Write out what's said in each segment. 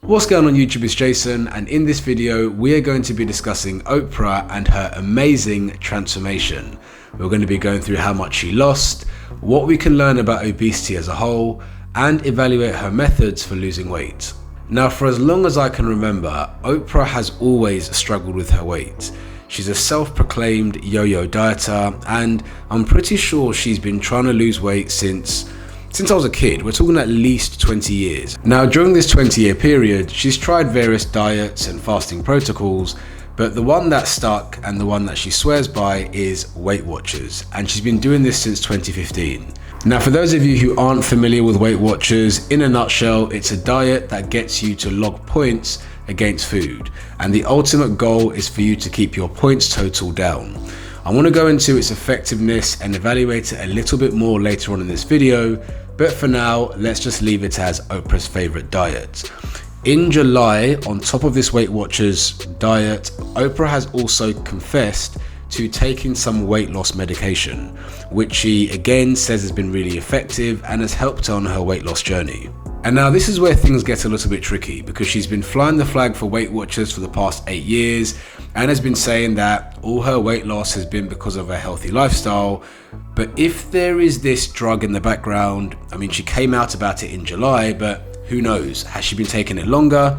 What's going on YouTube, it's Jason, and in this video we are going to be discussing Oprah and her amazing transformation. We're going to be going through how much she lost, what we can learn about obesity as a whole, and evaluate her methods for losing weight. Now, for as long as I can remember, Oprah has always struggled with her weight. She's a self-proclaimed yo-yo dieter, and I'm pretty sure she's been trying to lose weight since I was a kid. We're talking at least 20 years. Now, during this 20-year period, she's tried various diets and fasting protocols, but the one that stuck and the one that she swears by is Weight Watchers, and she's been doing this since 2015. Now, for those of you who aren't familiar with Weight Watchers, in a nutshell, it's a diet that gets you to log points against food, and the ultimate goal is for you to keep your points total down. I want to go into its effectiveness and evaluate it a little bit more later on in this video, but for now, let's just leave it as Oprah's favorite diet. In July, on top of this Weight Watchers diet, Oprah has also confessed to taking some weight loss medication, which she again says has been really effective and has helped her on her weight loss journey. And now this is where things get a little bit tricky, because she's been flying the flag for Weight Watchers for the past 8 years and has been saying that all her weight loss has been because of a healthy lifestyle. But if there is this drug in the background, I mean, she came out about it in July, but who knows? Has she been taking it longer?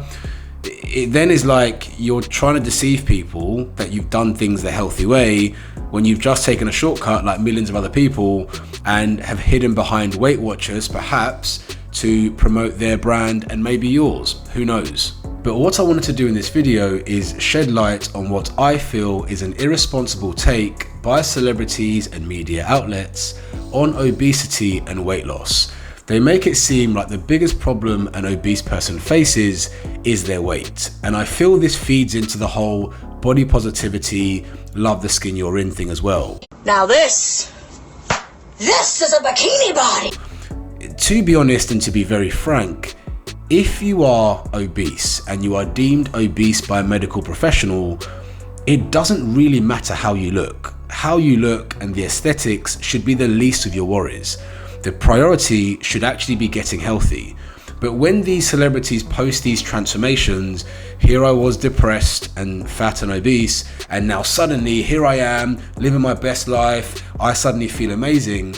It then is like you're trying to deceive people that you've done things the healthy way when you've just taken a shortcut like millions of other people and have hidden behind Weight Watchers, perhaps to promote their brand and maybe yours, who knows. But what I wanted to do in this video is shed light on what I feel is an irresponsible take by celebrities and media outlets on obesity and weight loss. They make it seem like the biggest problem an obese person faces is their weight. And I feel this feeds into the whole body positivity, love the skin you're in thing as well. Now this is a bikini body. To be honest and to be very frank, if you are obese and you are deemed obese by a medical professional, it doesn't really matter how you look. How you look and the aesthetics should be the least of your worries. The priority should actually be getting healthy. But when these celebrities post these transformations, here I was depressed and fat and obese, and now suddenly here I am living my best life, I suddenly feel amazing,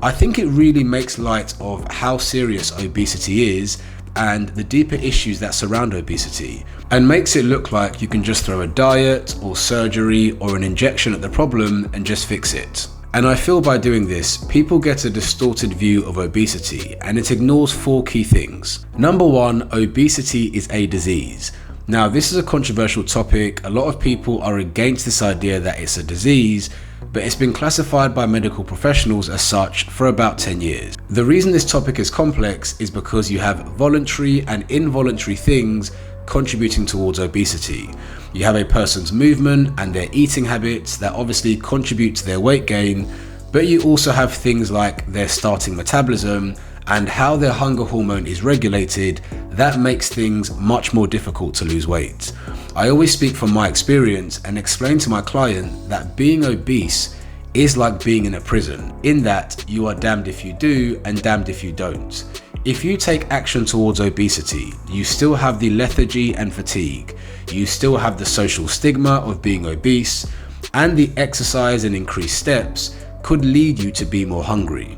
I think it really makes light of how serious obesity is and the deeper issues that surround obesity, and makes it look like you can just throw a diet or surgery or an injection at the problem and just fix it. And I feel by doing this, people get a distorted view of obesity, and it ignores 4 key things. Number 1, obesity is a disease. Now, this is a controversial topic. A lot of people are against this idea that it's a disease, but it's been classified by medical professionals as such for about 10 years. The reason this topic is complex is because you have voluntary and involuntary things contributing towards obesity. You have a person's movement and their eating habits that obviously contribute to their weight gain, but you also have things like their starting metabolism and how their hunger hormone is regulated that makes things much more difficult to lose weight. I always speak from my experience and explain to my client that being obese is like being in a prison, in that you are damned if you do and damned if you don't. If you take action towards obesity, you still have the lethargy and fatigue, you still have the social stigma of being obese, and the exercise and increased steps could lead you to be more hungry.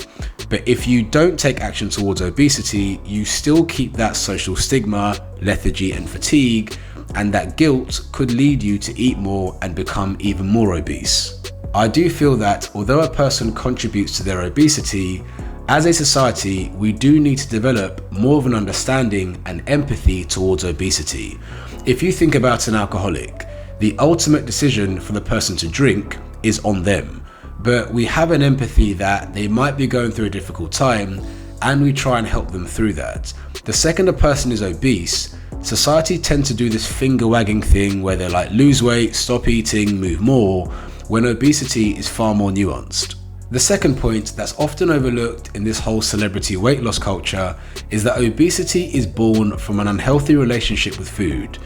But if you don't take action towards obesity, you still keep that social stigma, lethargy and fatigue, and that guilt could lead you to eat more and become even more obese. I do feel that although a person contributes to their obesity, as a society, we do need to develop more of an understanding and empathy towards obesity. If you think about an alcoholic, the ultimate decision for the person to drink is on them. But we have an empathy that they might be going through a difficult time, and we try and help them through that. The second a person is obese, society tends to do this finger wagging thing where they're like, lose weight, stop eating, move more, when obesity is far more nuanced. The second point that's often overlooked in this whole celebrity weight loss culture is that obesity is born from an unhealthy relationship with food.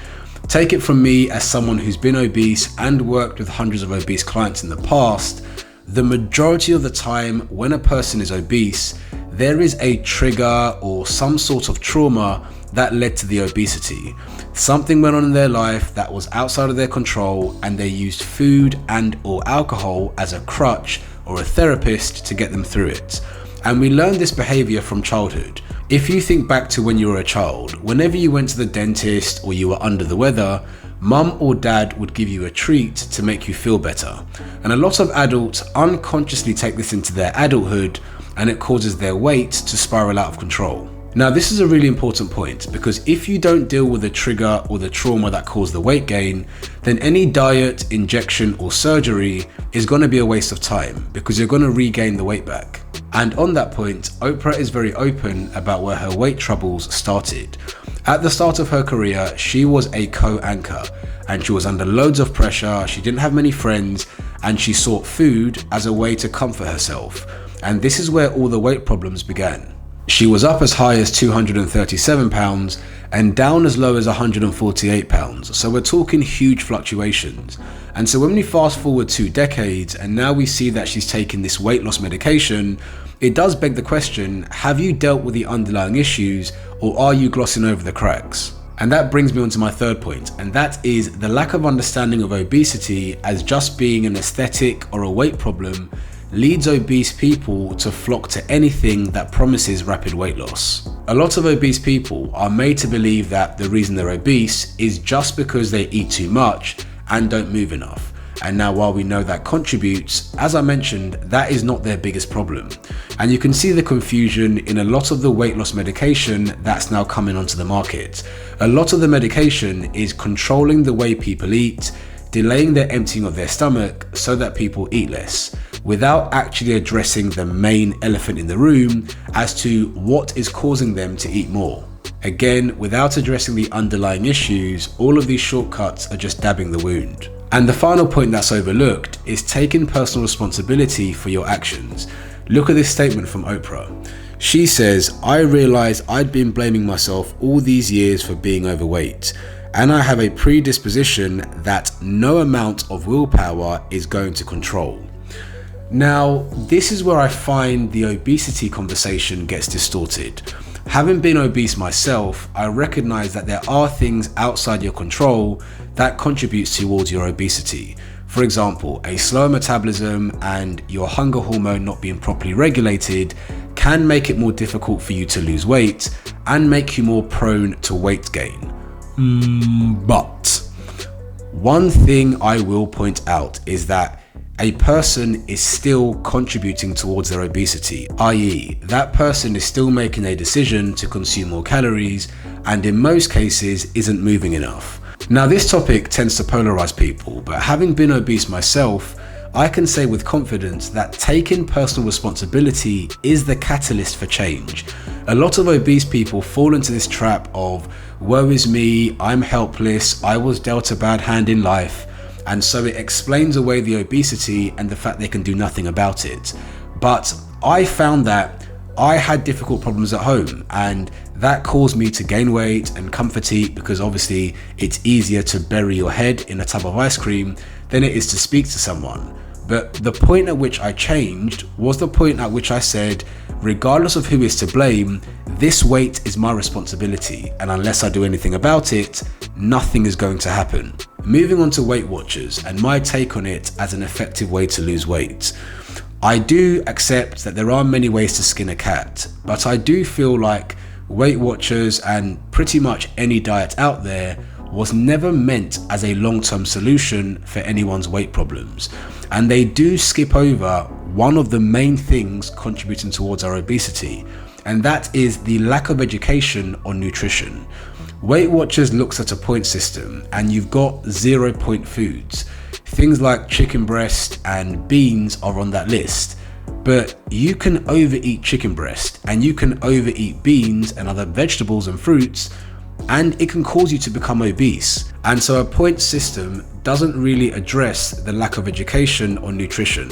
Take it from me as someone who's been obese and worked with hundreds of obese clients in the past, the majority of the time when a person is obese, there is a trigger or some sort of trauma that led to the obesity. Something went on in their life that was outside of their control, and they used food and or alcohol as a crutch or a therapist to get them through it. And we learn this behavior from childhood. If you think back to when you were a child, whenever you went to the dentist or you were under the weather, mum or dad would give you a treat to make you feel better. And a lot of adults unconsciously take this into their adulthood, and it causes their weight to spiral out of control. Now, this is a really important point, because if you don't deal with the trigger or the trauma that caused the weight gain, then any diet, injection or surgery is going to be a waste of time, because you're going to regain the weight back. And on that point, Oprah is very open about where her weight troubles started. At the start of her career, she was a co-anchor, and she was under loads of pressure, she didn't have many friends, and she sought food as a way to comfort herself. And this is where all the weight problems began. She was up as high as 237 pounds and down as low as 148 pounds. So we're talking huge fluctuations. And so when we fast forward 2 decades and now we see that she's taking this weight loss medication, it does beg the question, have you dealt with the underlying issues, or are you glossing over the cracks? And that brings me on to my third point, and that is the lack of understanding of obesity as just being an aesthetic or a weight problem leads obese people to flock to anything that promises rapid weight loss. A lot of obese people are made to believe that the reason they're obese is just because they eat too much and don't move enough. And now, while we know that contributes, as I mentioned, that is not their biggest problem. And you can see the confusion in a lot of the weight loss medication that's now coming onto the market. A lot of the medication is controlling the way people eat, delaying the emptying of their stomach so that people eat less, without actually addressing the main elephant in the room as to what is causing them to eat more. Again, without addressing the underlying issues, all of these shortcuts are just dabbing the wound. And the final point that's overlooked is taking personal responsibility for your actions. Look at this statement from Oprah. She says, "I realized I'd been blaming myself all these years for being overweight, and I have a predisposition that no amount of willpower is going to control." Now, this is where I find the obesity conversation gets distorted. Having been obese myself, I recognize that there are things outside your control that contributes towards your obesity. For example, a slower metabolism and your hunger hormone not being properly regulated can make it more difficult for you to lose weight and make you more prone to weight gain. But one thing I will point out is that a person is still contributing towards their obesity, i.e., that person is still making a decision to consume more calories and in most cases isn't moving enough. Now, this topic tends to polarize people, but having been obese myself, I can say with confidence that taking personal responsibility is the catalyst for change. A lot of obese people fall into this trap of, woe is me, I'm helpless, I was dealt a bad hand in life. And so it explains away the obesity and the fact they can do nothing about it. But I found that I had difficult problems at home, and that caused me to gain weight and comfort eat, because obviously it's easier to bury your head in a tub of ice cream than it is to speak to someone. But the point at which I changed was the point at which I said, regardless of who is to blame, this weight is my responsibility, and unless I do anything about it, nothing is going to happen. Moving on to Weight Watchers and my take on it as an effective way to lose weight. I do accept that there are many ways to skin a cat, but I do feel like Weight Watchers and pretty much any diet out there was never meant as a long-term solution for anyone's weight problems. And they do skip over one of the main things contributing towards our obesity, and that is the lack of education on nutrition. Weight Watchers looks at a point system, and you've got 0 point foods. Things like chicken breast and beans are on that list. But you can overeat chicken breast and you can overeat beans and other vegetables and fruits, and it can cause you to become obese. And so a point system doesn't really address the lack of education on nutrition.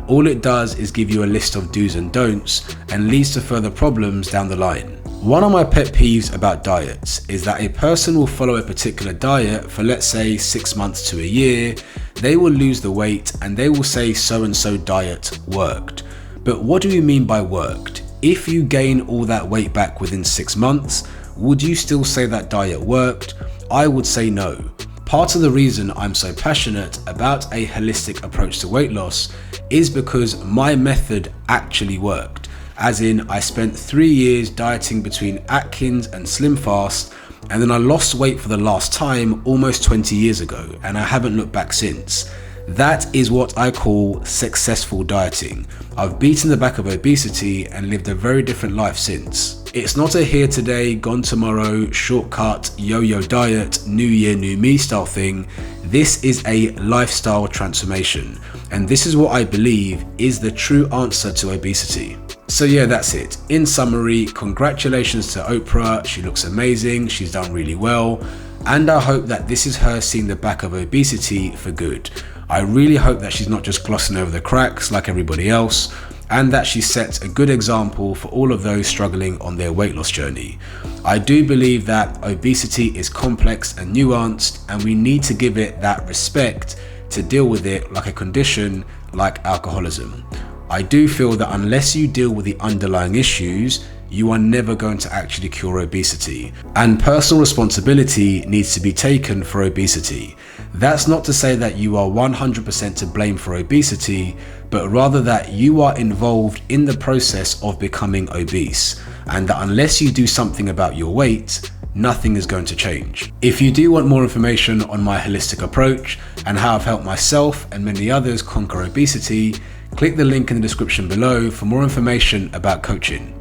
All it does is give you a list of do's and don'ts and leads to further problems down the line. One of my pet peeves about diets is that a person will follow a particular diet for, let's say, 6 months to a year. They will lose the weight and they will say so-and-so diet worked. But what do we mean by worked? If you gain all that weight back within 6 months, Would you still say that diet worked? I would say no. Part of the reason I'm so passionate about a holistic approach to weight loss is because my method actually worked. As in, I spent 3 years dieting between Atkins and Slim Fast, and then I lost weight for the last time almost 20 years ago, and I haven't looked back since. That is what I call successful dieting. I've beaten the back of obesity and lived a very different life since. It's not a here today, gone tomorrow, shortcut, yo-yo diet, new year, new me style thing. This is a lifestyle transformation. And this is what I believe is the true answer to obesity. So yeah, that's it. In summary, congratulations to Oprah. She looks amazing. She's done really well. And I hope that this is her seeing the back of obesity for good. I really hope that she's not just glossing over the cracks like everybody else, and that she sets a good example for all of those struggling on their weight loss journey. I do believe that obesity is complex and nuanced, and we need to give it that respect to deal with it like a condition like alcoholism. I do feel that unless you deal with the underlying issues, you are never going to actually cure obesity. And personal responsibility needs to be taken for obesity. That's not to say that you are 100% to blame for obesity, but rather that you are involved in the process of becoming obese, and that unless you do something about your weight, nothing is going to change. If you do want more information on my holistic approach and how I've helped myself and many others conquer obesity, click the link in the description below for more information about coaching.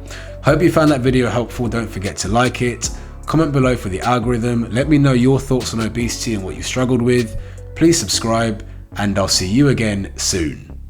Hope you found that video helpful. Don't forget to like it, comment below for the algorithm, let me know your thoughts on obesity and what you struggled with. Please subscribe, and I'll see you again soon.